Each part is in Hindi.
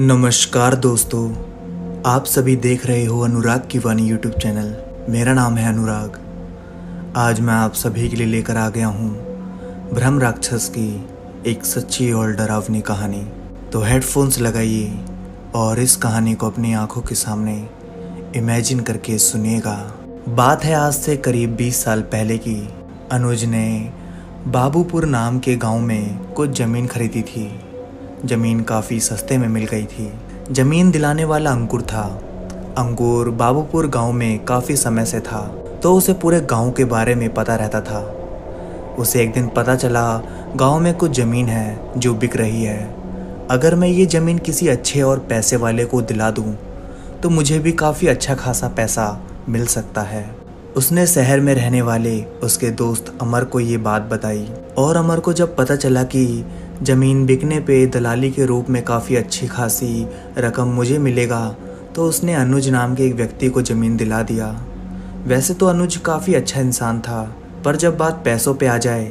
नमस्कार दोस्तों, आप सभी देख रहे हो अनुराग की वाणी यूट्यूब चैनल। मेरा नाम है अनुराग। आज मैं आप सभी के लिए लेकर आ गया हूँ ब्रह्म राक्षस की एक सच्ची और डरावनी कहानी। तो हेडफोन्स लगाइए और इस कहानी को अपनी आंखों के सामने इमेजिन करके सुनिएगा। बात है आज से करीब 20 साल पहले की। अनुज ने बाबूपुर नाम के गांव में कुछ ज़मीन खरीदी थी। ज़मीन काफ़ी सस्ते में मिल गई थी। ज़मीन दिलाने वाला अंकुर था। अंकुर बाबूपुर गांव में काफ़ी समय से था, तो उसे पूरे गांव के बारे में पता रहता था। उसे एक दिन पता चला गांव में कुछ ज़मीन है जो बिक रही है। अगर मैं ये ज़मीन किसी अच्छे और पैसे वाले को दिला दूं, तो मुझे भी काफ़ी अच्छा खासा पैसा मिल सकता है। उसने शहर में रहने वाले उसके दोस्त अमर को ये बात बताई, और अमर को जब पता चला कि ज़मीन बिकने पे दलाली के रूप में काफ़ी अच्छी खासी रकम मुझे मिलेगा, तो उसने अनुज नाम के एक व्यक्ति को ज़मीन दिला दिया। वैसे तो अनुज काफ़ी अच्छा इंसान था, पर जब बात पैसों पे आ जाए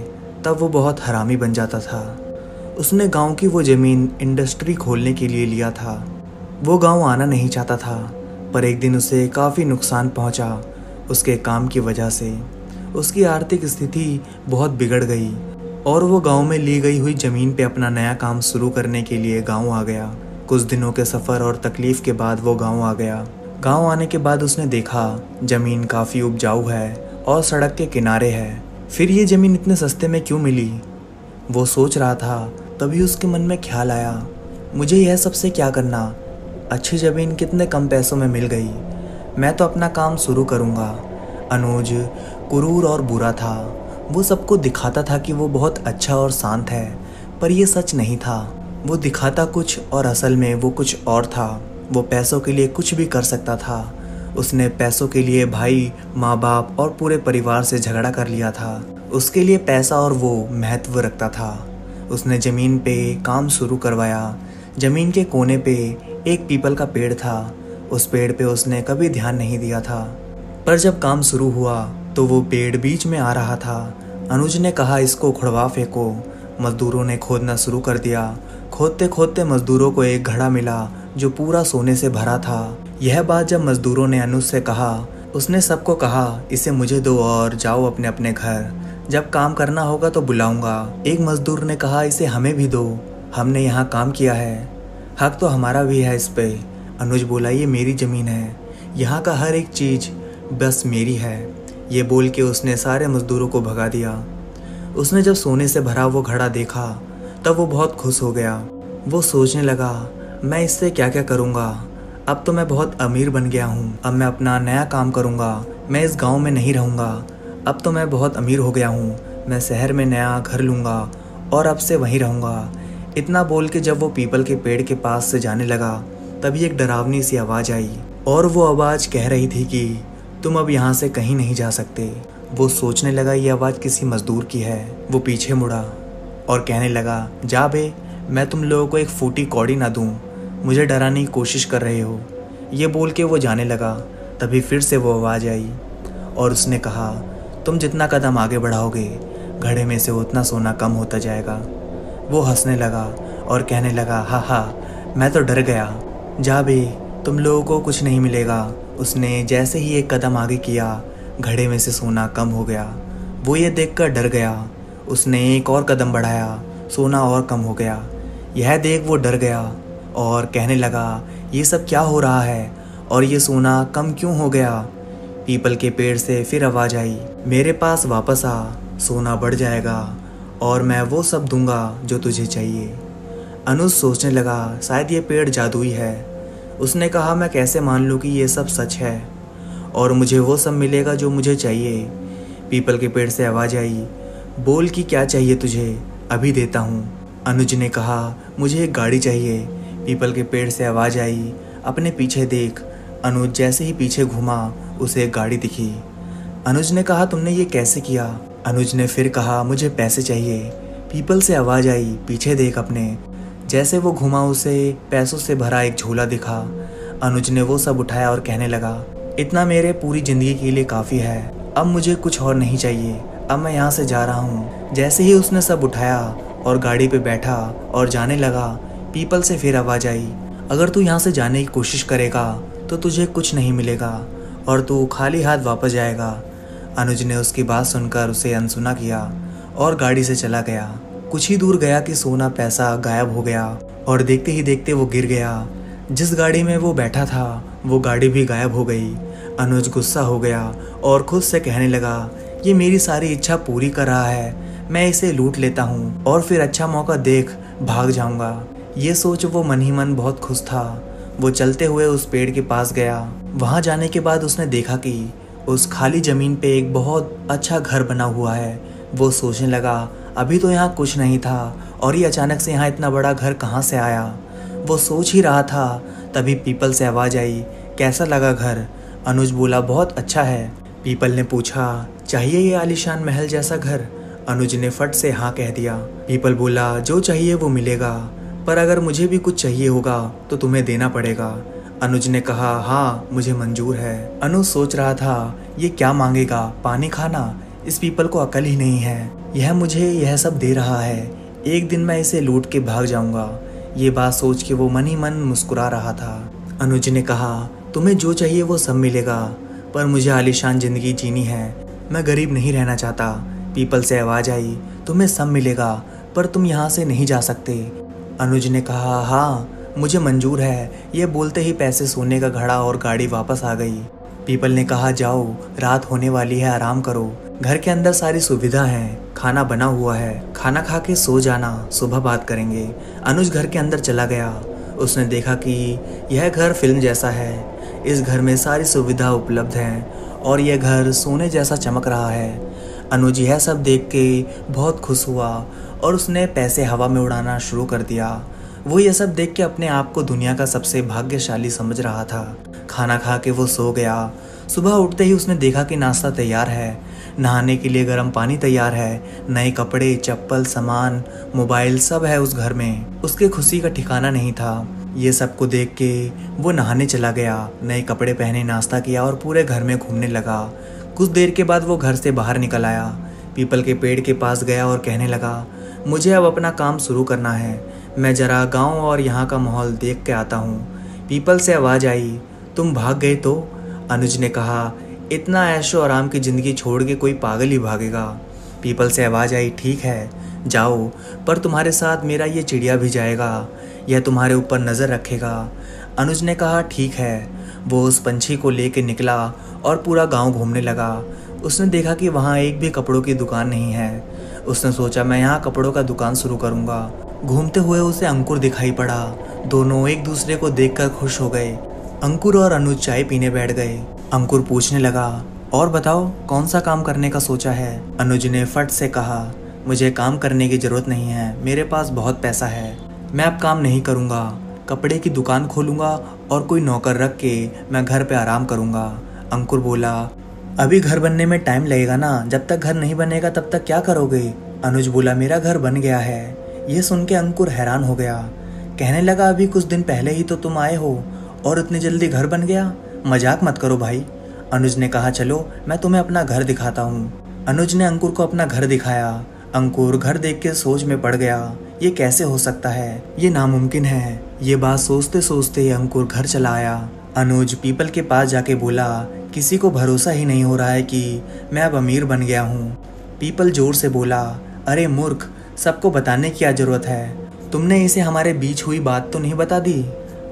तब वो बहुत हरामी बन जाता था। उसने गांव की वो ज़मीन इंडस्ट्री खोलने के लिए लिया था। वो गांव आना नहीं चाहता था, पर एक दिन उसे काफ़ी नुकसान पहुंचा। उसके काम की वजह से उसकी आर्थिक स्थिति बहुत बिगड़ गई और वो गांव में ली गई हुई ज़मीन पे अपना नया काम शुरू करने के लिए गांव आ गया। कुछ दिनों के सफ़र और तकलीफ़ के बाद वो गांव आ गया। गांव आने के बाद उसने देखा ज़मीन काफ़ी उपजाऊ है और सड़क के किनारे है। फिर ये ज़मीन इतने सस्ते में क्यों मिली, वो सोच रहा था। तभी उसके मन में ख्याल आया, मुझे यह सबसे क्या करना, अच्छी ज़मीन कितने कम पैसों में मिल गई, मैं तो अपना काम शुरू करूँगा। अनुज क्रूर और बुरा था। वो सबको दिखाता था कि वो बहुत अच्छा और शांत है, पर ये सच नहीं था। वो दिखाता कुछ और असल में वो कुछ और था। वो पैसों के लिए कुछ भी कर सकता था। उसने पैसों के लिए भाई, माँ बाप और पूरे परिवार से झगड़ा कर लिया था। उसके लिए पैसा और वो महत्व रखता था। उसने ज़मीन पे काम शुरू करवाया। ज़मीन के कोने पे एक पीपल का पेड़ था। उस पेड़ पे उसने कभी ध्यान नहीं दिया था, पर जब काम शुरू हुआ तो वो पेड़ बीच में आ रहा था। अनुज ने कहा, इसको उखड़वा फेंको। मजदूरों ने खोदना शुरू कर दिया। खोदते खोदते मजदूरों को एक घड़ा मिला जो पूरा सोने से भरा था। यह बात जब मजदूरों ने अनुज से कहा, उसने सबको कहा, इसे मुझे दो और जाओ अपने अपने घर, जब काम करना होगा तो बुलाऊंगा। एक मजदूर ने कहा, इसे हमें भी दो, हमने यहाँ काम किया है, हक तो हमारा भी है इस पे। अनुज बोला, ये मेरी ज़मीन है, यहाँ का हर एक चीज़ बस मेरी है। ये बोल के उसने सारे मजदूरों को भगा दिया। उसने जब सोने से भरा वो घड़ा देखा तब वो बहुत खुश हो गया। वो सोचने लगा, मैं इससे क्या क्या करूँगा, अब तो मैं बहुत अमीर बन गया हूँ, अब मैं अपना नया काम करूँगा, मैं इस गांव में नहीं रहूँगा, अब तो मैं बहुत अमीर हो गया हूँ, मैं शहर में नया घर लूँगा और अब से वहीं रहूँगा। इतना बोल के जब वो पीपल के पेड़ के पास से जाने लगा, तभी एक डरावनी सी आवाज़ आई, और वो आवाज़ कह रही थी कि तुम अब यहाँ से कहीं नहीं जा सकते। वो सोचने लगा, ये आवाज़ किसी मज़दूर की है। वो पीछे मुड़ा और कहने लगा, जा बे, मैं तुम लोगों को एक फूटी कौड़ी ना दूँ, मुझे डराने की कोशिश कर रहे हो। ये बोल के वो जाने लगा। तभी फिर से वो आवाज़ आई और उसने कहा, तुम जितना कदम आगे बढ़ाओगे, घड़े में से उतना सोना कम होता जाएगा। वो हंसने लगा और कहने लगा, हा हा, मैं तो डर गया, जा बे, तुम लोगों को कुछ नहीं मिलेगा। उसने जैसे ही एक कदम आगे किया, घड़े में से सोना कम हो गया। वो ये देखकर डर गया। उसने एक और कदम बढ़ाया, सोना और कम हो गया। यह देख वो डर गया और कहने लगा, ये सब क्या हो रहा है और ये सोना कम क्यों हो गया। पीपल के पेड़ से फिर आवाज़ आई, मेरे पास वापस आ, सोना बढ़ जाएगा और मैं वो सब दूंगा जो तुझे चाहिए। अनुज सोचने लगा, शायद ये पेड़ जादुई है। उसने कहा, मैं कैसे मान लूँ कि ये सब सच है और मुझे वो सब मिलेगा जो मुझे चाहिए। पीपल के पेड़ से आवाज़ आई, बोल कि क्या चाहिए तुझे, अभी देता हूँ। अनुज ने कहा, मुझे एक गाड़ी चाहिए। पीपल के पेड़ से आवाज़ आई, अपने पीछे देख। अनुज जैसे ही पीछे घूमा, उसे एक गाड़ी दिखी। अनुज ने कहा, तुमने ये कैसे किया। अनुज ने फिर कहा, मुझे पैसे चाहिए। पीपल से आवाज़ आई, पीछे देख अपने। जैसे वो घुमा, उसे पैसों से भरा एक झोला दिखा। अनुज ने वो सब उठाया और कहने लगा, इतना मेरे पूरी ज़िंदगी के लिए काफ़ी है, अब मुझे कुछ और नहीं चाहिए, अब मैं यहाँ से जा रहा हूँ। जैसे ही उसने सब उठाया और गाड़ी पे बैठा और जाने लगा, पीपल से फिर आवाज़ आई, अगर तू यहाँ से जाने की कोशिश करेगा तो तुझे कुछ नहीं मिलेगा और तू खाली हाथ वापस जाएगा। अनुज ने उसकी बात सुनकर उसे अनसुना किया और गाड़ी से चला गया। कुछ ही दूर गया कि सोना पैसा गायब हो गया और देखते ही देखते वो गिर गया। जिस गाड़ी में वो बैठा था वो गाड़ी भी गायब हो गई। अनुज गुस्सा हो गया और खुद से कहने लगा, ये मेरी सारी इच्छा पूरी कर रहा है, मैं इसे लूट लेता हूँ और फिर अच्छा मौका देख भाग जाऊंगा। ये सोच वो मन ही मन बहुत खुश था। वो चलते हुए उस पेड़ के पास गया। वहाँ जाने के बाद उसने देखा कि उस खाली ज़मीन पे एक बहुत अच्छा घर बना हुआ है। वो सोचने लगा, अभी तो यहाँ कुछ नहीं था और ये अचानक से यहाँ इतना बड़ा घर कहाँ से आया। वो सोच ही रहा था तभी पीपल से आवाज़ आई, कैसा लगा घर? अनुज बोला, बहुत अच्छा है। पीपल ने पूछा, चाहिए ये आलीशान महल जैसा घर? अनुज ने फट से हाँ कह दिया। पीपल बोला, जो चाहिए वो मिलेगा, पर अगर मुझे भी कुछ चाहिए होगा तो तुम्हें देना पड़ेगा। अनुज ने कहा, हाँ मुझे मंजूर है। अनुज सोच रहा था, ये क्या मांगेगा, पानी खाना? इस पीपल को अकल ही नहीं है, यह मुझे यह सब दे रहा है, एक दिन मैं इसे लूट के भाग जाऊंगा। ये बात सोच के वो मन ही मन मुस्कुरा रहा था। अनुज ने कहा, तुम्हें जो चाहिए वो सब मिलेगा, पर मुझे आलीशान जिंदगी जीनी है, मैं गरीब नहीं रहना चाहता। पीपल से आवाज़ आई, तुम्हें सब मिलेगा पर तुम यहाँ से नहीं जा सकते। अनुज ने कहा, हाँ मुझे मंजूर है। ये बोलते ही पैसे, सोने का घड़ा और गाड़ी वापस आ गई। पीपल ने कहा, जाओ रात होने वाली है, आराम करो, घर के अंदर सारी सुविधा है, खाना बना हुआ है, खाना खा के सो जाना, सुबह बात करेंगे। अनुज घर के अंदर चला गया। उसने देखा कि यह घर फिल्म जैसा है। इस घर में सारी सुविधा उपलब्ध है और यह घर सोने जैसा चमक रहा है। अनुज यह सब देख के बहुत खुश हुआ और उसने पैसे हवा में उड़ाना शुरू कर दिया। वो ये सब देख के अपने आप को दुनिया का सबसे भाग्यशाली समझ रहा था। खाना खा के वो सो गया। सुबह उठते ही उसने देखा कि नाश्ता तैयार है, नहाने के लिए गर्म पानी तैयार है, नए कपड़े, चप्पल, सामान, मोबाइल सब है उस घर में। उसके खुशी का ठिकाना नहीं था। ये सब को देख के वो नहाने चला गया, नए कपड़े पहने, नाश्ता किया और पूरे घर में घूमने लगा। कुछ देर के बाद वो घर से बाहर निकल आया, पीपल के पेड़ के पास गया और कहने लगा, मुझे अब अपना काम शुरू करना है, मैं ज़रा गांव और यहाँ का माहौल देख के आता हूँ। पीपल से आवाज़ आई, तुम भाग गए तो? अनुज ने कहा, इतना ऐशो आराम की ज़िंदगी छोड़ के कोई पागल ही भागेगा। पीपल से आवाज़ आई, ठीक है जाओ, पर तुम्हारे साथ मेरा ये चिड़िया भी जाएगा, यह तुम्हारे ऊपर नज़र रखेगा। अनुज ने कहा, ठीक है। वो उस पंछी को लेके निकला और पूरा गांव घूमने लगा। उसने देखा कि वहाँ एक भी कपड़ों की दुकान नहीं है। उसने सोचा, मैं यहाँ कपड़ों का दुकान शुरू करूँगा। घूमते हुए उसे अंकुर दिखाई पड़ा। दोनों एक दूसरे को देखकर खुश हो गए। अंकुर और अनुज चाय पीने बैठ गए। अंकुर पूछने लगा, और बताओ कौन सा काम करने का सोचा है? अनुज ने फट से कहा, मुझे काम करने की ज़रूरत नहीं है, मेरे पास बहुत पैसा है, मैं अब काम नहीं करूँगा, कपड़े की दुकान खोलूँगा और कोई नौकर रख के मैं घर पे आराम करूँगा। अंकुर बोला, अभी घर बनने में टाइम लगेगा ना, जब तक घर नहीं बनेगा तब तक क्या करोगे? अनुज बोला, मेरा घर बन गया है। ये सुन के अंकुर हैरान हो गया। कहने लगा, अभी कुछ दिन पहले ही तो तुम आए हो और इतनी जल्दी घर बन गया? मजाक मत करो भाई। अनुज ने कहा, चलो मैं तुम्हें अपना घर दिखाता हूँ। अनुज ने अंकुर को अपना घर दिखाया। अंकुर घर देख के सोच में पड़ गया, ये कैसे हो सकता है, ये नामुमकिन है। ये बात सोचते सोचते अंकुर घर चला आया। अनुज पीपल के पास जाके बोला, किसी को भरोसा ही नहीं हो रहा है कि मैं अब अमीर बन गया हूँ। पीपल जोर से बोला, अरे मूर्ख, सबको बताने की क्या जरूरत है, तुमने इसे हमारे बीच हुई बात तो नहीं बता दी?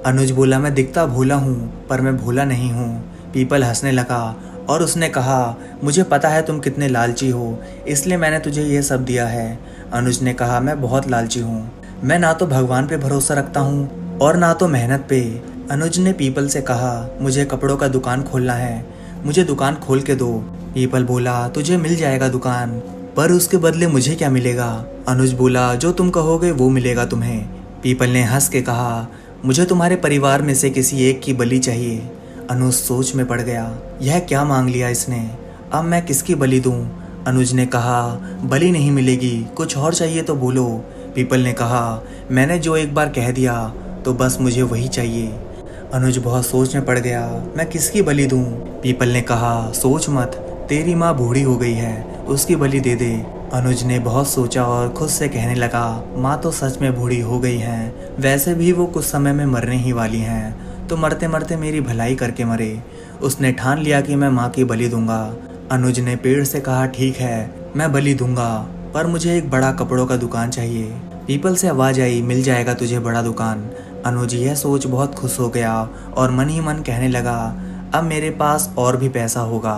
अनुज बोला, मैं दिखता भोला हूँ पर मैं भोला नहीं हूँ। पीपल हंसने लगा और उसने कहा, मुझे पता है तुम कितने लालची हो, इसलिए मैंने तुझे ये सब दिया है। अनुज ने कहा, मैं बहुत लालची हूँ, मैं ना तो भगवान पे भरोसा रखता हूँ और ना तो मेहनत पे। अनुज ने पीपल से कहा, मुझे कपड़ों का दुकान खोलना है, मुझे दुकान खोल के दो। पीपल बोला, तुझे मिल जाएगा दुकान, पर उसके बदले मुझे क्या मिलेगा? अनुज बोला, जो तुम कहोगे वो मिलेगा तुम्हें। पीपल ने हंस के कहा, मुझे तुम्हारे परिवार में से किसी एक की बलि चाहिए। अनुज सोच में पड़ गया, यह क्या मांग लिया इसने, अब मैं किसकी बलि दूं? अनुज ने कहा, बलि नहीं मिलेगी, कुछ और चाहिए तो बोलो। पीपल ने कहा, मैंने जो एक बार कह दिया तो बस मुझे वही चाहिए। अनुज बहुत सोच में पड़ गया, मैं किसकी बलि दूं? पीपल ने कहा, सोच मत, तेरी माँ बूढ़ी हो गई है, उसकी बलि दे दे। अनुज ने बहुत सोचा और खुद से कहने लगा, माँ तो सच में बूढ़ी हो गई हैं, वैसे भी वो कुछ समय में मरने ही वाली हैं, तो मरते मरते मेरी भलाई करके मरे। उसने ठान लिया कि मैं माँ की बलि दूंगा। अनुज ने पेड़ से कहा, ठीक है मैं बलि दूंगा, पर मुझे एक बड़ा कपड़ों का दुकान चाहिए। पीपल से आवाज आई, मिल जाएगा तुझे बड़ा दुकान। अनुज यह सोच बहुत खुश हो गया और मन ही मन कहने लगा, अब मेरे पास और भी पैसा होगा,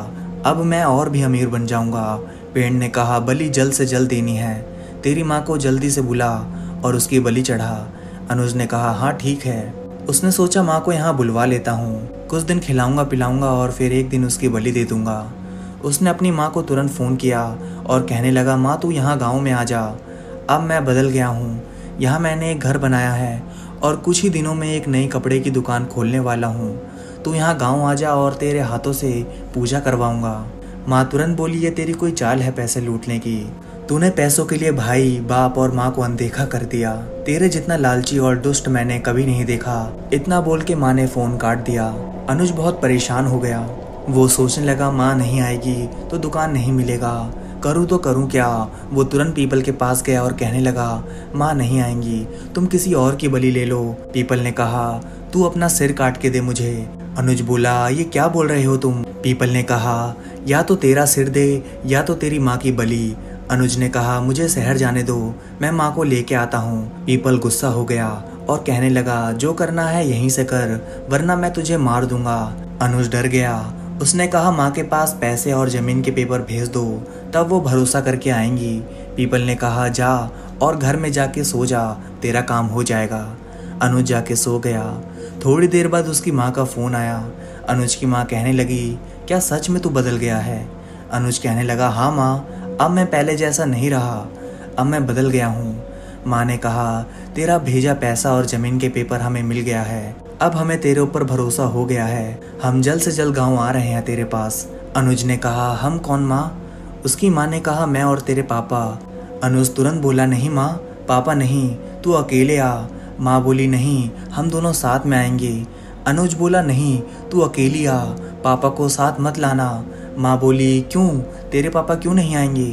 अब मैं और भी अमीर बन जाऊंगा। पेड़ ने कहा, बलि जल्द से जल्द देनी है, तेरी माँ को जल्दी से बुला और उसकी बलि चढ़ा। अनुज ने कहा, हाँ ठीक है। उसने सोचा, माँ को यहाँ बुलवा लेता हूँ, कुछ दिन खिलाऊंगा पिलाऊंगा और फिर एक दिन उसकी बलि दे दूंगा। उसने अपनी माँ को तुरंत फ़ोन किया और कहने लगा, माँ तू यहाँ गाँव में आ जा, अब मैं बदल गया हूँ, यहाँ मैंने एक घर बनाया है और कुछ ही दिनों में एक नई कपड़े की दुकान खोलने वाला हूँ। तू यहाँ गाँव आ जा और तेरे हाथों से पूजा करवाऊंगा। माँ तुरंत बोली, ये तेरी कोई चाल है पैसे लूटने की? तूने पैसों के लिए भाई बाप और माँ को अनदेखा कर दिया, तेरे जितना लालची और दुष्ट मैंने कभी नहीं देखा। इतना बोल के माँ ने फ़ोन काट दिया। अनुज बहुत परेशान हो गया। वो सोचने लगा, माँ नहीं आएगी तो दुकान नहीं मिलेगा, करूँ तो करूँ क्या। वो तुरंत पीपल के पास गया और कहने लगा, माँ नहीं आएंगी, तुम किसी और की बलि ले लो। पीपल ने कहा, तू अपना सिर काट के दे मुझे। अनुज बोला, ये क्या बोल रहे हो तुम? पीपल ने कहा, या तो तेरा सिर दे या तो तेरी माँ की बलि। अनुज ने कहा, मुझे शहर जाने दो, मैं माँ को लेके आता हूँ। पीपल गुस्सा हो गया और कहने लगा, जो करना है यहीं से कर, वरना मैं तुझे मार दूंगा। अनुज डर गया। उसने कहा, माँ के पास पैसे और जमीन के पेपर भेज दो, तब वो भरोसा करके आएंगी। पीपल ने कहा, जा और घर में जाके सो जा, तेरा काम हो जाएगा। अनुज जाके सो गया। थोड़ी देर बाद उसकी माँ का फ़ोन आया। अनुज की माँ कहने लगी, क्या सच में तू बदल गया है? अनुज कहने लगा, हाँ माँ, अब मैं पहले जैसा नहीं रहा, अब मैं बदल गया हूँ। माँ ने कहा, तेरा भेजा पैसा और ज़मीन के पेपर हमें मिल गया है, अब हमें तेरे ऊपर भरोसा हो गया है, हम जल्द से जल्द गाँव आ रहे हैं तेरे पास। अनुज ने कहा, हम कौन माँ? उसकी माँ ने कहा, मैं और तेरे पापा। अनुज तुरंत बोला, नहीं माँ, पापा नहीं, तू अकेले आ। माँ बोली, नहीं, हम दोनों साथ में आएंगे। अनुज बोला, नहीं, तू अकेली आ, पापा को साथ मत लाना। माँ बोली, क्यों, तेरे पापा क्यों नहीं आएंगे?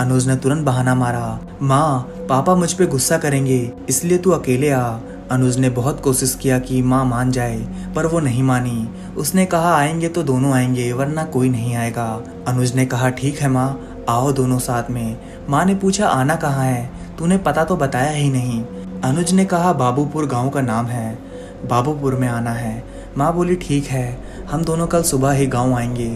अनुज ने तुरंत बहाना मारा, माँ पापा मुझ पे गुस्सा करेंगे, इसलिए तू अकेले आ। अनुज ने बहुत कोशिश किया कि माँ मान जाए, पर वो नहीं मानी। उसने कहा, आएंगे तो दोनों आएंगे, वरना कोई नहीं आएगा। अनुज ने कहा, ठीक है माँ, आओ दोनों साथ में। माँ ने पूछा, आना कहाँ है, तूने पता तो बताया ही नहीं। अनुज ने कहा, बाबूपुर गांव का नाम है, बाबूपुर में आना है। माँ बोली, ठीक है, हम दोनों कल सुबह ही गांव आएंगे।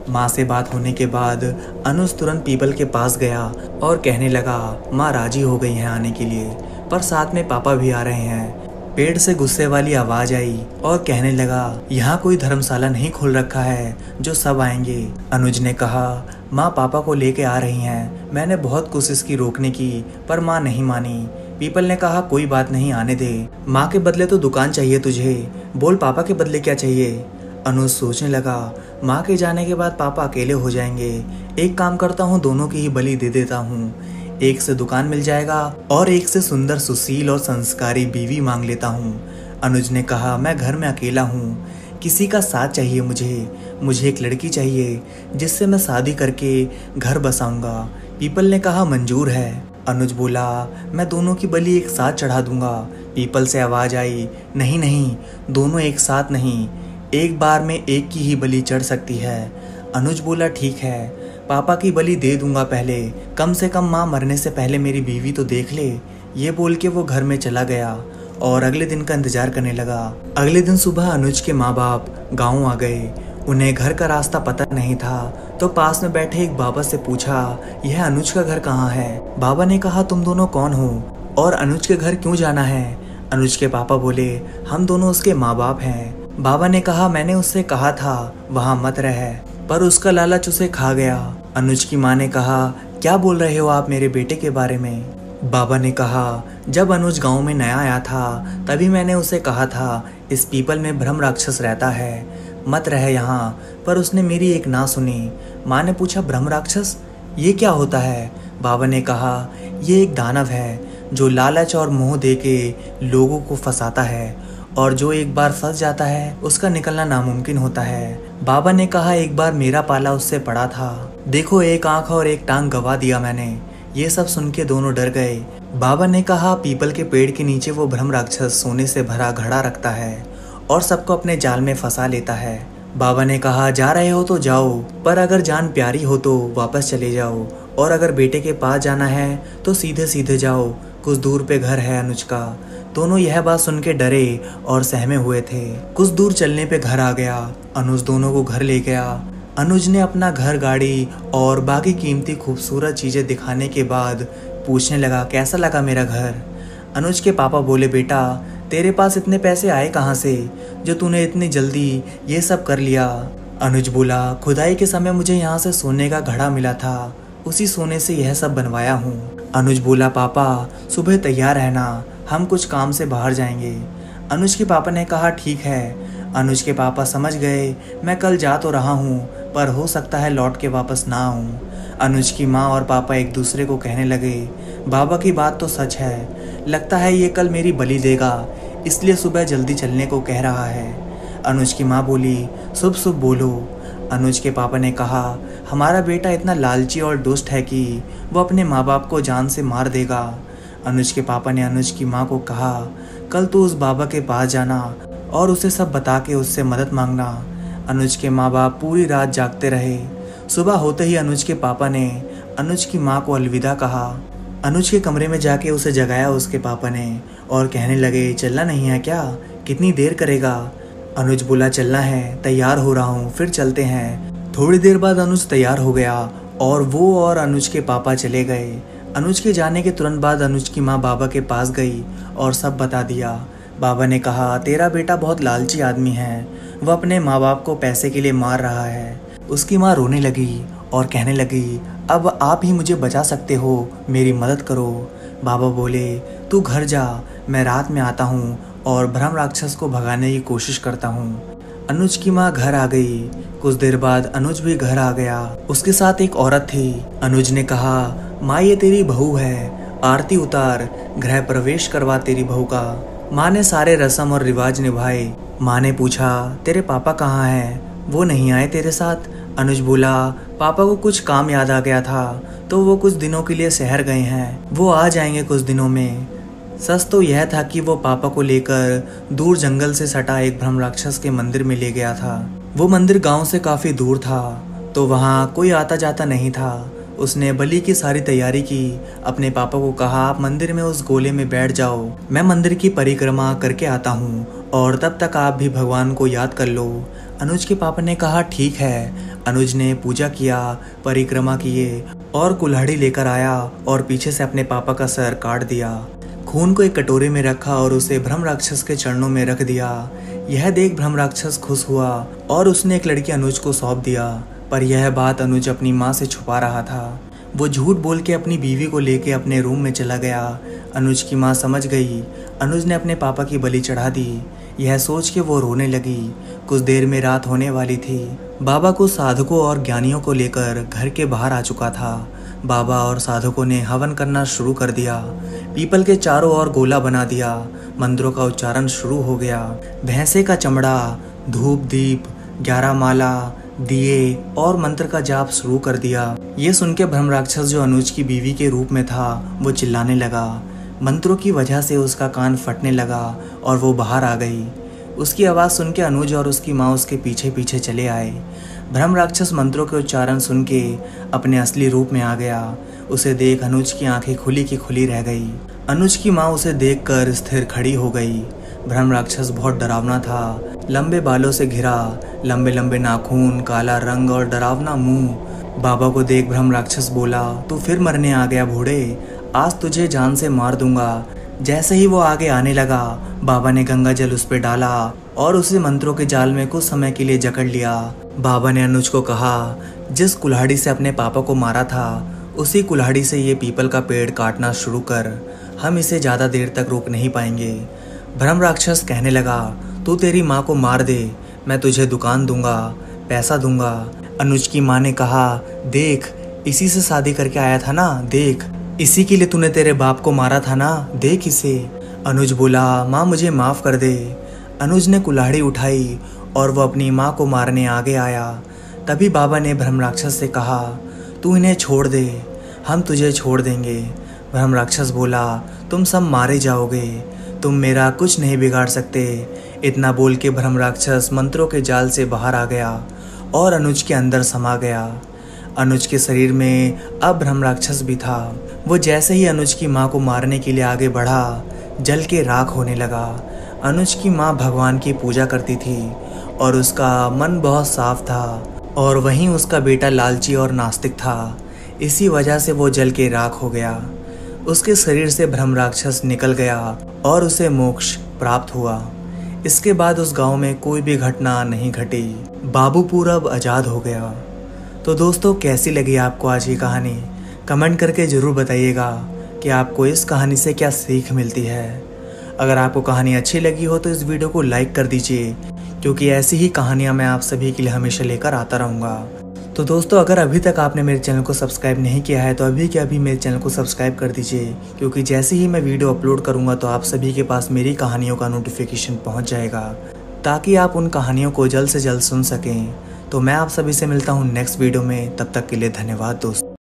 माँ से बात होने के बाद अनुज तुरंत पीपल के पास गया और कहने लगा, माँ राजी हो गई हैं आने के लिए, पर साथ में पापा भी आ रहे हैं। पेड़ से गुस्से वाली आवाज आई और कहने लगा, यहाँ कोई धर्मशाला नहीं खोल रखा है जो सब आएंगे। अनुज ने कहा, माँ पापा को लेके आ रही हैं, मैंने बहुत कोशिश की रोकने की, पर माँ नहीं मानी। पीपल ने कहा, कोई बात नहीं, आने दे, माँ के बदले तो दुकान चाहिए तुझे, बोल पापा के बदले क्या चाहिए। अनुज सोचने लगा, माँ के जाने के बाद पापा अकेले हो जाएंगे, एक काम करता हूँ, दोनों की ही बलि दे देता हूँ, एक से दुकान मिल जाएगा और एक से सुंदर सुशील और संस्कारी बीवी मांग लेता हूँ। अनुज ने कहा, मैं घर में अकेला हूँ, किसी का साथ चाहिए मुझे एक लड़की चाहिए जिससे मैं शादी करके घर बसाऊंगा। पीपल ने कहा, मंजूर है। अनुज बोला, मैं दोनों की बलि एक साथ चढ़ा दूंगा। पीपल से आवाज आई, नहीं नहीं, दोनों एक साथ नहीं, एक बार में एक की ही बलि चढ़ सकती है। अनुज बोला, ठीक है, पापा की बलि दे दूंगा, पहले कम से कम माँ मरने से पहले मेरी बीवी तो देख ले। ये बोल के वो घर में चला गया और अगले दिन का इंतजार करने लगा। अगले दिन सुबह अनुज के माँ बाप गाँव आ गए। उन्हें घर का रास्ता पता नहीं था, तो पास में बैठे एक बाबा से पूछा, यह अनुज का घर कहाँ है? बाबा ने कहा, तुम दोनों कौन हो और अनुज के घर क्यों जाना है? अनुज के पापा बोले, हम दोनों उसके माँ बाप हैं। बाबा ने कहा, मैंने उससे कहा था वहाँ मत रहे, पर उसका लालच उसे खा गया। अनुज की माँ ने कहा, क्या बोल रहे हो आप मेरे बेटे के बारे में? बाबा ने कहा, जब अनुज गांव में नया आया था तभी मैंने उसे कहा था, इस पीपल में ब्रह्म राक्षस रहता है, मत रहे यहाँ, पर उसने मेरी एक ना सुनी। माँ ने पूछा, ब्रह्म राक्षस ये क्या होता है? बाबा ने कहा, ये एक दानव है जो लालच और मोह दे के लोगों को फंसाता है, और जो एक बार फंस जाता है उसका निकलना नामुमकिन होता है। बाबा ने कहा, एक बार मेरा पाला उससे पड़ा था, देखो एक आंख और एक टांग गवा दिया मैंने, ये सब सुन के दोनों डर गए। बाबा ने कहा पीपल के पेड़ के नीचे वो ब्रह्म राक्षस सोने से भरा घड़ा रखता है और सबको अपने जाल में फंसा लेता है। बाबा ने कहा जा रहे हो तो जाओ, पर अगर जान प्यारी हो तो वापस चले जाओ, और अगर बेटे के पास जाना है तो सीधे सीधे जाओ, कुछ दूर पे घर है अनुज का। दोनों यह बात सुन के डरे और सहमे हुए थे। कुछ दूर चलने पे घर आ गया। अनुज दोनों को घर ले गया। अनुज ने अपना घर, गाड़ी और बाकी कीमती खूबसूरत चीजें दिखाने के बाद पूछने लगा कैसा लगा मेरा घर। अनुज के पापा बोले बेटा तेरे पास इतने पैसे आए कहाँ से जो तूने इतनी जल्दी ये सब कर लिया। अनुज बोला खुदाई के समय मुझे यहाँ से सोने का घड़ा मिला था, उसी सोने से यह सब बनवाया हूँ। अनुज बोला पापा सुबह तैयार रहना, हम कुछ काम से बाहर जाएंगे। अनुज के पापा ने कहा ठीक है। अनुज के पापा समझ गए मैं कल जा तो रहा हूँ पर हो सकता है लौट के वापस ना आऊँ। अनुज की माँ और पापा एक दूसरे को कहने लगे बाबा की बात तो सच है, लगता है ये कल मेरी बलि देगा, इसलिए सुबह जल्दी चलने को कह रहा है। अनुज की माँ बोली शुभ शुभ बोलो। अनुज के पापा ने कहा हमारा बेटा इतना लालची और दुष्ट है कि वो अपने माँ बाप को जान से मार देगा। अनुज के पापा ने अनुज की माँ को कहा कल तू उस बाबा के पास जाना और उसे सब बता के उससे मदद मांगना। अनुज के माँ बाप पूरी रात जागते रहे। सुबह होते ही अनुज के पापा ने अनुज की माँ को अलविदा कहा। अनुज के कमरे में जाके उसे जगाया उसके पापा ने और कहने लगे चलना नहीं है क्या, कितनी देर करेगा। अनुज बोला चलना है, तैयार हो रहा हूँ, फिर चलते हैं। थोड़ी देर बाद अनुज तैयार हो गया और वो और अनुज के पापा चले गए। अनुज के जाने के तुरंत बाद अनुज की माँ बाबा के पास गई और सब बता दिया। बाबा ने कहा तेरा बेटा बहुत लालची आदमी है, वह अपने माँ बाप को पैसे के लिए मार रहा है। उसकी माँ रोने लगी और कहने लगी अब आप ही मुझे बचा सकते हो, मेरी मदद करो। बाबा बोले तू घर जा, मैं रात में आता हूँ और ब्रह्म राक्षस को भगाने की कोशिश करता हूँ। अनुज की माँ घर आ गई। कुछ देर बाद अनुज भी घर आ गया। उसके साथ एक औरत थी। अनुज ने कहा माँ ये तेरी बहू है, आरती उतार, गृह प्रवेश करवा तेरी बहू का। माँ ने सारे रस्म और रिवाज निभाए। माँ ने पूछा तेरे पापा कहाँ हैं, वो नहीं आए तेरे साथ। अनुज बोला पापा को कुछ काम याद आ गया था तो वो कुछ दिनों के लिए शहर गए हैं, वो आ जाएंगे कुछ दिनों में। सच तो यह था कि वो पापा को लेकर दूर जंगल से सटा एक ब्रह्म राक्षस के मंदिर में ले गया था। वो मंदिर गांव से काफी दूर था तो वहाँ कोई आता जाता नहीं था। उसने बलि की सारी तैयारी की। अपने पापा को कहा आप मंदिर में उस गोले में बैठ जाओ, मैं मंदिर की परिक्रमा करके आता हूँ और तब तक आप भी भगवान को याद कर लो। अनुज के पापा ने कहा ठीक है। अनुज ने पूजा किया, परिक्रमा किए और कुल्हाड़ी लेकर आया और पीछे से अपने पापा का सर काट दिया। खून को एक कटोरे में रखा और उसे ब्रह्म राक्षस के चरणों में रख दिया। यह देख ब्रह्म राक्षस खुश हुआ और उसने एक लड़की अनुज को सौंप दिया, पर यह बात अनुज अपनी माँ से छुपा रहा था। वो झूठ बोल के अपनी बीवी को लेके अपने रूम में चला गया। अनुज की माँ समझ गई। अनुज ने अपने पापा की बलि चढ़ा दी। यह सोच के वो रोने लगी। कुछ देर में रात होने वाली थी। बाबा को साधकों और ज्ञानियों को लेकर घर के बाहर आ चुका था। बाबा और साधकों ने हवन करना शुरू कर दिया। पीपल के चारों ओर गोला बना दिया। मंत्रों का उच्चारण शुरू हो गया। भैंसे का चमड़ा, धूप, दीप, 11 माला, दिए और मंत्र का जाप शुरू कर दिया। ये सुन के ब्रह्म राक्षस जो अनुज की बीवी के रूप में था वो चिल्लाने लगा। मंत्रों की वजह से उसका कान फटने लगा और वो बाहर आ गई। उसकी आवाज़ सुन के अनुज और उसकी माँ उसके पीछे पीछे चले आए। ब्रह्म राक्षस मंत्रों के उच्चारण सुन के अपने असली रूप में आ गया। उसे देख अनुज की आंखें खुली की खुली रह गई। अनुज की माँ उसे देखकर स्थिर खड़ी हो गई। ब्रह्म राक्षस बहुत डरावना था। लंबे बालों से घिरा, लंबे लंबे नाखून, काला रंग और डरावना मुंह। बाबा को देख ब्रह्म राक्षस बोला तू फिर मरने आ गया बूढ़े, आज तुझे जान से मार दूंगा। जैसे ही वो आगे आने लगा, बाबा ने गंगा जल उस पर डाला और उसे मंत्रों के जाल में कुछ समय के लिए जकड़ लिया। बाबा ने अनुज को कहा जिस कुल्हाड़ी से अपने पापा को मारा था उसी कुल्हाड़ी से ये पीपल का पेड़ काटना शुरू कर, हम इसे ज़्यादा देर तक रोक नहीं पाएंगे। ब्रह्म राक्षस कहने लगा तू तेरी माँ को मार दे, मैं तुझे दुकान दूंगा, पैसा दूंगा। अनुज की माँ ने कहा देख इसी से शादी करके आया था ना, देख इसी के लिए तूने तेरे बाप को मारा था ना, देख इसे। अनुज बोला माँ मुझे माफ़ कर दे। अनुज ने कुल्हाड़ी उठाई और वो अपनी माँ को मारने आगे आया। तभी बाबा ने ब्रह्म राक्षस से कहा तू इन्हें छोड़ दे, हम तुझे छोड़ देंगे। ब्रह्म राक्षस बोला, तुम सब मारे जाओगे, तुम मेरा कुछ नहीं बिगाड़ सकते। इतना बोल के ब्रह्म राक्षस मंत्रों के जाल से बाहर आ गया और अनुज के अंदर समा गया। अनुज के शरीर में अब ब्रह्म राक्षस भी था। वो जैसे ही अनुज की माँ को मारने के लिए आगे बढ़ा, जल के राख होने लगा। अनुज की माँ भगवान की पूजा करती थी और उसका मन बहुत साफ था, और वहीं उसका बेटा लालची और नास्तिक था। इसी वजह से वो जल के राख हो गया। उसके शरीर से ब्रह्म राक्षस निकल गया और उसे मोक्ष प्राप्त हुआ। इसके बाद उस गांव में कोई भी घटना नहीं घटी। बाबूपुर अब आज़ाद हो गया। तो दोस्तों, कैसी लगी आपको आज की कहानी? कमेंट करके ज़रूर बताइएगा कि आपको इस कहानी से क्या सीख मिलती है। अगर आपको कहानी अच्छी लगी हो तो इस वीडियो को लाइक कर दीजिए, क्योंकि ऐसी ही कहानियाँ मैं आप सभी के लिए हमेशा लेकर आता रहूँगा। तो दोस्तों, अगर अभी तक आपने मेरे चैनल को सब्सक्राइब नहीं किया है तो अभी के अभी मेरे चैनल को सब्सक्राइब कर दीजिए, क्योंकि जैसे ही मैं वीडियो अपलोड करूँगा तो आप सभी के पास मेरी कहानियों का नोटिफिकेशन पहुँच जाएगा, ताकि आप उन कहानियों को जल्द से जल्द सुन सकें। तो मैं आप सभी से मिलता हूँ नेक्स्ट वीडियो में। तब तक के लिए धन्यवाद दोस्तों।